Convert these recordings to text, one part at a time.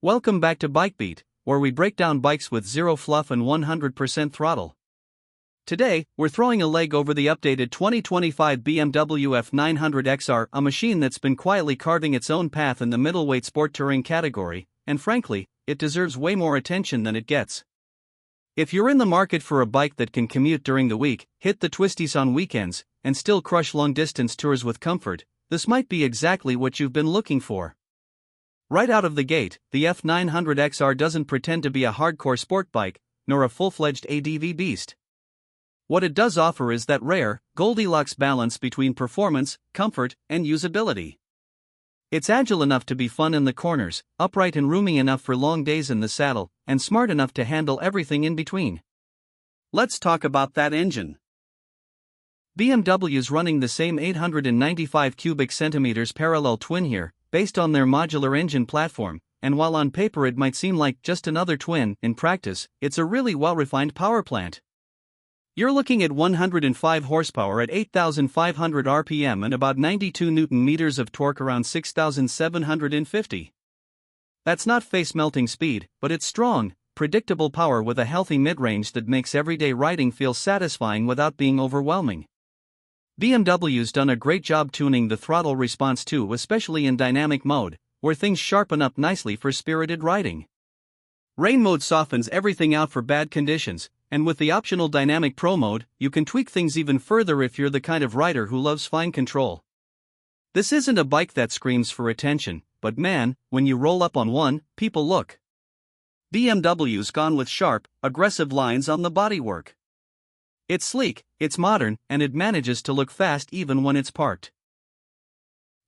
Welcome back to BikeBeat, where we break down bikes with zero fluff and 100% throttle. Today, we're throwing a leg over the updated 2025 BMW F900XR, a machine that's been quietly carving its own path in the middleweight sport touring category, and frankly, it deserves way more attention than it gets. If you're in the market for a bike that can commute during the week, hit the twisties on weekends, and still crush long-distance tours with comfort, this might be exactly what you've been looking for. Right out of the gate, the F900XR doesn't pretend to be a hardcore sport bike, nor a full-fledged ADV beast. What it does offer is that rare, Goldilocks balance between performance, comfort, and usability. It's agile enough to be fun in the corners, upright and roomy enough for long days in the saddle, and smart enough to handle everything in between. Let's talk about that engine. BMW's running the same 895 cubic centimeters parallel twin here, based on their modular engine platform, and while on paper it might seem like just another twin, in practice, it's a really well-refined power plant. You're looking at 105 horsepower at 8,500 RPM and about 92 Nm of torque around 6,750. That's not face-melting speed, but it's strong, predictable power with a healthy mid-range that makes everyday riding feel satisfying without being overwhelming. BMW's done a great job tuning the throttle response too, especially in dynamic mode, where things sharpen up nicely for spirited riding. Rain mode softens everything out for bad conditions, and with the optional dynamic pro mode, you can tweak things even further if you're the kind of rider who loves fine control. This isn't a bike that screams for attention, but man, when you roll up on one, people look. BMW's gone with sharp, aggressive lines on the bodywork. It's sleek, it's modern, and it manages to look fast even when it's parked.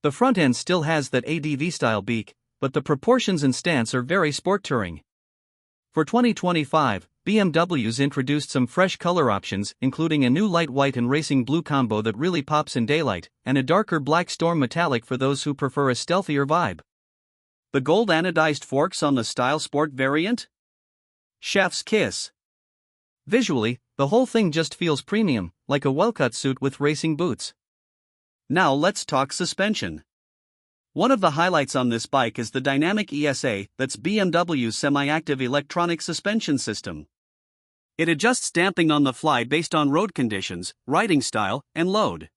The front end still has that ADV-style beak, but the proportions and stance are very sport touring. For 2025, BMW's introduced some fresh color options, including a new light white and racing blue combo that really pops in daylight, and a darker black storm metallic for those who prefer a stealthier vibe. The gold anodized forks on the Style Sport variant? Chef's kiss. Visually, the whole thing just feels premium, like a well-cut suit with racing boots. Now let's talk suspension. One of the highlights on this bike is the Dynamic ESA, that's BMW's semi-active electronic suspension system. It adjusts damping on the fly based on road conditions, riding style, and load.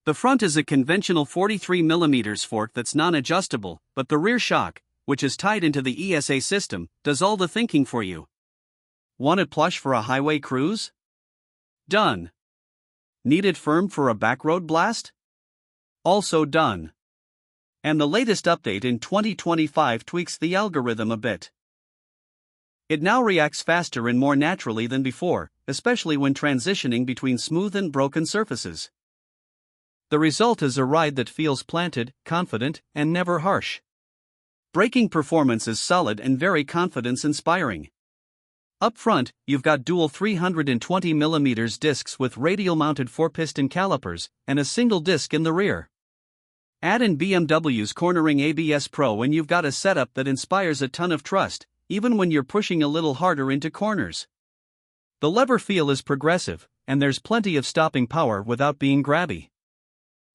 The front is a conventional 43mm fork that's non-adjustable, but the rear shock, which is tied into the ESA system, does all the thinking for you. Want it plush for a highway cruise? Done. Need it firm for a backroad blast? Also done. And the latest update in 2025 tweaks the algorithm a bit. It now reacts faster and more naturally than before, especially when transitioning between smooth and broken surfaces. The result is a ride that feels planted, confident, and never harsh. Braking performance is solid and very confidence-inspiring. Up front, you've got dual 320mm discs with radial-mounted 4-piston calipers, and a single disc in the rear. Add in BMW's cornering ABS Pro and you've got a setup that inspires a ton of trust, even when you're pushing a little harder into corners. The lever feel is progressive, and there's plenty of stopping power without being grabby.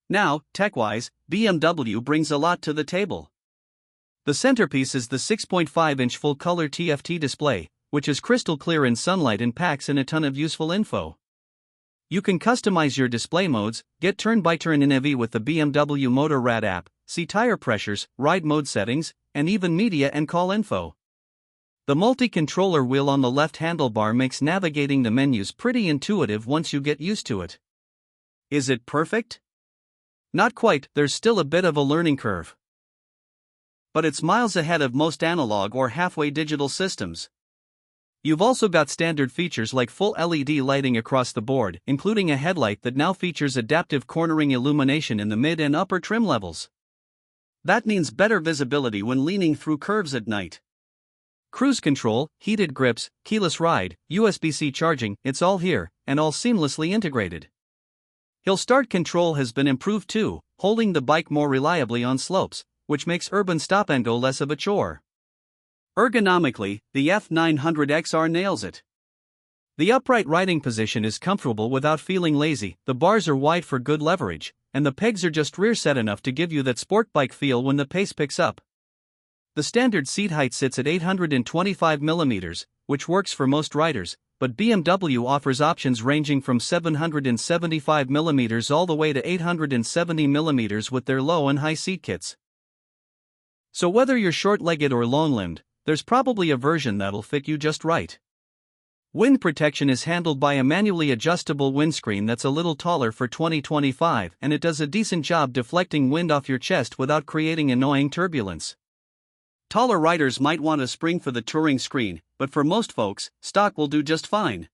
Now, tech-wise, BMW brings a lot to the table. The centerpiece is the 6.5-inch full-color TFT display, which is crystal clear in sunlight and packs in a ton of useful info. You can customize your display modes, get turn-by-turn NAV with the BMW Motorrad app, see tire pressures, ride mode settings, and even media and call info. The multi-controller wheel on the left handlebar makes navigating the menus pretty intuitive once you get used to it. Is it perfect? Not quite, there's still a bit of a learning curve. But it's miles ahead of most analog or halfway digital systems. You've also got standard features like full LED lighting across the board, including a headlight that now features adaptive cornering illumination in the mid and upper trim levels. That means better visibility when leaning through curves at night. Cruise control, heated grips, keyless ride, USB-C charging, it's all here, and all seamlessly integrated. Hill start control has been improved too, holding the bike more reliably on slopes, which makes urban stop-and-go less of a chore. Ergonomically, the F900XR nails it. The upright riding position is comfortable without feeling lazy, the bars are wide for good leverage, and the pegs are just rear set enough to give you that sport bike feel when the pace picks up. The standard seat height sits at 825mm, which works for most riders, but BMW offers options ranging from 775mm all the way to 870mm with their low and high seat kits. So whether you're short-legged or lone-limbed, there's probably a version that'll fit you just right. Wind protection is handled by a manually adjustable windscreen that's a little taller for 2025, and it does a decent job deflecting wind off your chest without creating annoying turbulence. Taller riders might want a spring for the touring screen, but for most folks, stock will do just fine.